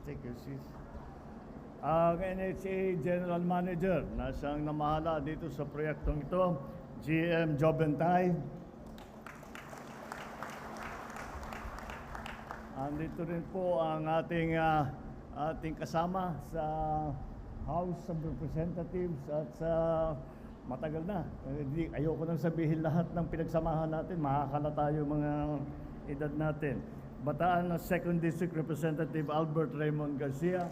Take your seats. Ang NHA General Manager na siyang namahala dito sa proyektong ito, GM Jobentay. Andito rin po ang ating kasama sa House of Representatives at sa matagal na. Ayoko nang sabihin lahat ng pinagsamahan natin, makakalata yung mga edad natin. Bataan na 2nd District Representative Albert Raymond Garcia.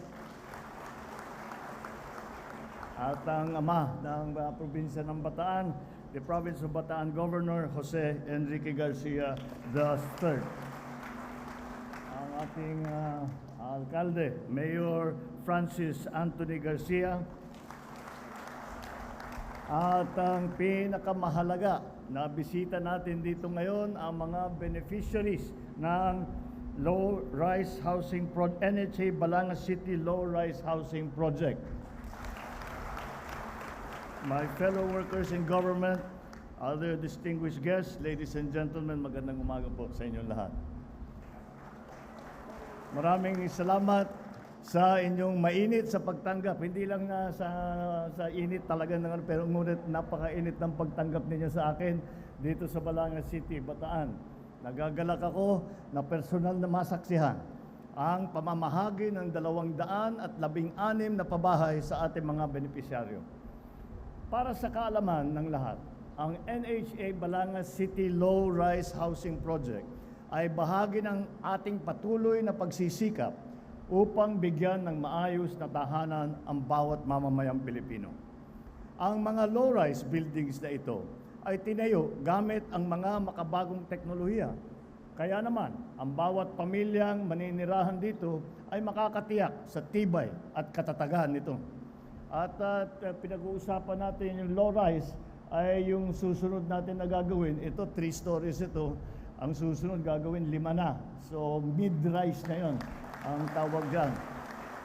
At ang ama ng probinsya ng Bataan, the Province of Bataan Governor Jose Enrique Garcia III. Ang ating alkalde, Mayor Francis Anthony Garcia. At ang pinakamahalaga na bisita natin dito ngayon, ang mga beneficiaries ng Low-Rise Housing NHA Balanga City Low-Rise Housing Project. My fellow workers in government, other distinguished guests, ladies and gentlemen, magandang umaga po sa inyong lahat. Maraming salamat sa inyong mainit sa pagtanggap. Hindi lang sa init talaga, pero ngunit napakainit ng pagtanggap ninyo sa akin dito sa Balanga City, Bataan. Nagagalak ako na personal na masaksihan ang pamamahagi ng 216 na pabahay sa ating mga benepisyaryo. Para sa kaalaman ng lahat, ang NHA Balanga City Low-Rise Housing Project ay bahagi ng ating patuloy na pagsisikap upang bigyan ng maayos na tahanan ang bawat mamamayang Pilipino. Ang mga low-rise buildings na ito ay tinayo gamit ang mga makabagong teknolohiya. Kaya naman, ang bawat pamilyang maninirahan dito ay makakatiyak sa tibay at katatagan nito. At pinag-uusapan natin yung low-rise ay yung susunod natin na gagawin. Ito, 3 stories ito. Ang susunod gagawin 5 na. So, mid-rise na yon ang tawag dyan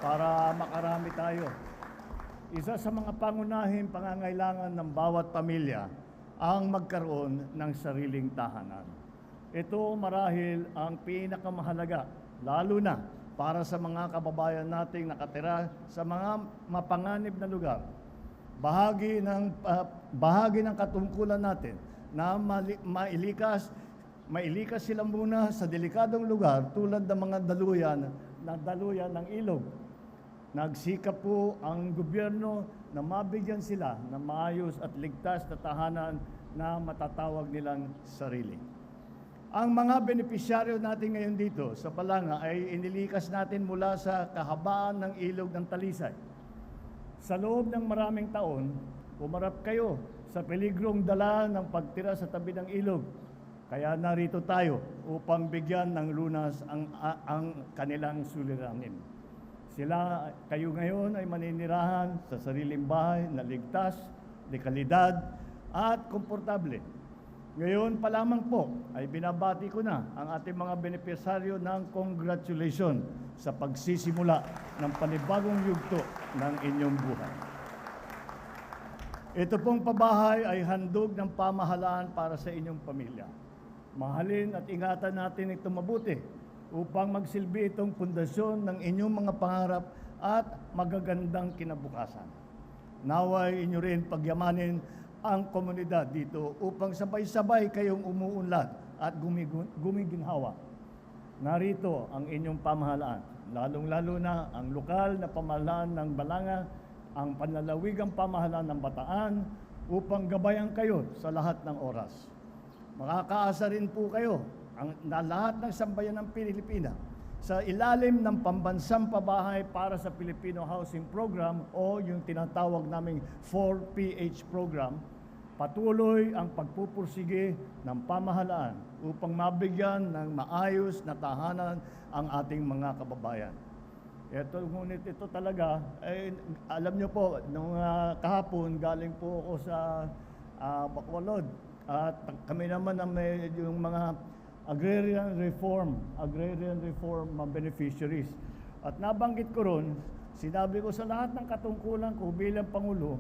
para makarami tayo. Isa sa mga pangunahing pangangailangan ng bawat pamilya ang magkaroon ng sariling tahanan. Ito marahil ang pinakamahalaga, lalo na para sa mga kababayan nating nakatira sa mga mapanganib na lugar. Bahagi ng katungkulan natin na mailikas sila muna sa delikadong lugar tulad ng mga daluyan ng ilog. Nagsikap po ang gobyerno na mabigyan sila ng maayos at ligtas na tahanan na matatawag nilang sarili. Ang mga benepisyaryo natin ngayon dito sa Balanga ay inilikas natin mula sa kahabaan ng ilog ng Talisay. Sa loob ng maraming taon, umarap kayo sa peligrong dala ng pagtira sa tabi ng ilog. Kaya narito tayo upang bigyan ng lunas ang kanilang suliranin. Kayo ngayon ay maninirahan sa sariling bahay na ligtas, de kalidad at komportable. Ngayon pa lamang po ay binabati ko na ang ating mga benepisyaryo ng congratulations sa pagsisimula ng panibagong yugto ng inyong buhay. Ito pong pabahay ay handog ng pamahalaan para sa inyong pamilya. Mahalin at ingatan natin ito mabuti upang magsilbi itong pundasyon ng inyong mga pangarap at magagandang kinabukasan. Naway inyo rin pagyamanin ang komunidad dito upang sabay-sabay kayong umuunlad at gumiginhawa. Narito ang inyong pamahalaan, lalong-lalo na ang lokal na pamahalaan ng Balanga, ang panlalawigang pamahalaan ng Bataan upang gabayan kayo sa lahat ng oras. Makakaasa rin po kayo na lahat ng sambayan ng Pilipina sa ilalim ng pambansang pabahay para sa Filipino Housing Program o yung tinatawag naming 4PH program, patuloy ang pagpupursige ng pamahalaan upang mabigyan ng maayos na tahanan ang ating mga kababayan. Ngunit ito talaga, alam nyo po, nung kahapon galing po ako sa Bacolod at kami naman ang may yung mga agrarian reform beneficiaries. At nabanggit ko ron, sinabi ko sa lahat ng katungkulan ko bilang Pangulo,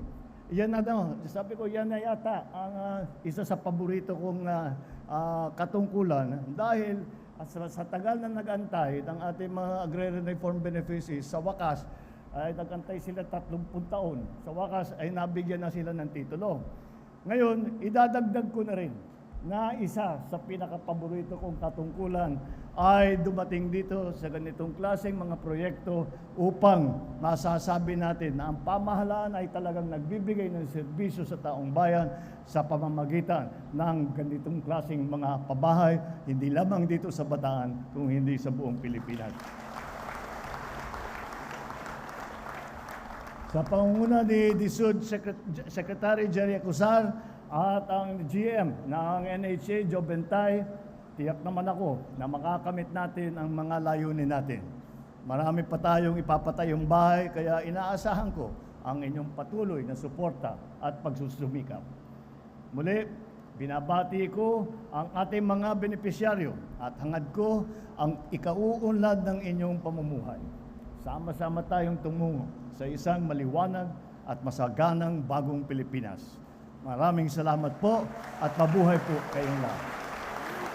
sabi ko yan na yata ang isa sa paborito kong katungkulan dahil At sa tagal na nag-antay ng ating mga agrarian reform beneficiaries, sa wakas ay nag-antay sila 30 taon. Sa wakas ay nabigyan na sila ng titulo. Ngayon, idadagdag ko na rin na isa sa pinakapaborito kong katungkulan ay dumating dito sa ganitong klaseng mga proyekto upang masasabi natin na ang pamahalaan ay talagang nagbibigay ng serbisyo sa taong bayan sa pamamagitan ng ganitong klaseng mga pabahay, hindi lamang dito sa Bataan, kung hindi sa buong Pilipinas. Sa pangunguna ni DSUD Secretary Jerry Acusar at ang GM ng NHA, Joe Bentay, tiyak naman ako na makakamit natin ang mga layunin natin. Marami pa tayong ipapatayong bahay, kaya inaasahan ko ang inyong patuloy na suporta at pagsusumikap. Muli, binabati ko ang ating mga benepisyaryo at hangad ko ang ikauunlad ng inyong pamumuhay. Sama-sama tayong tumungo sa isang maliwanag at masaganang bagong Pilipinas. Maraming salamat po at mabuhay po kayong lahat.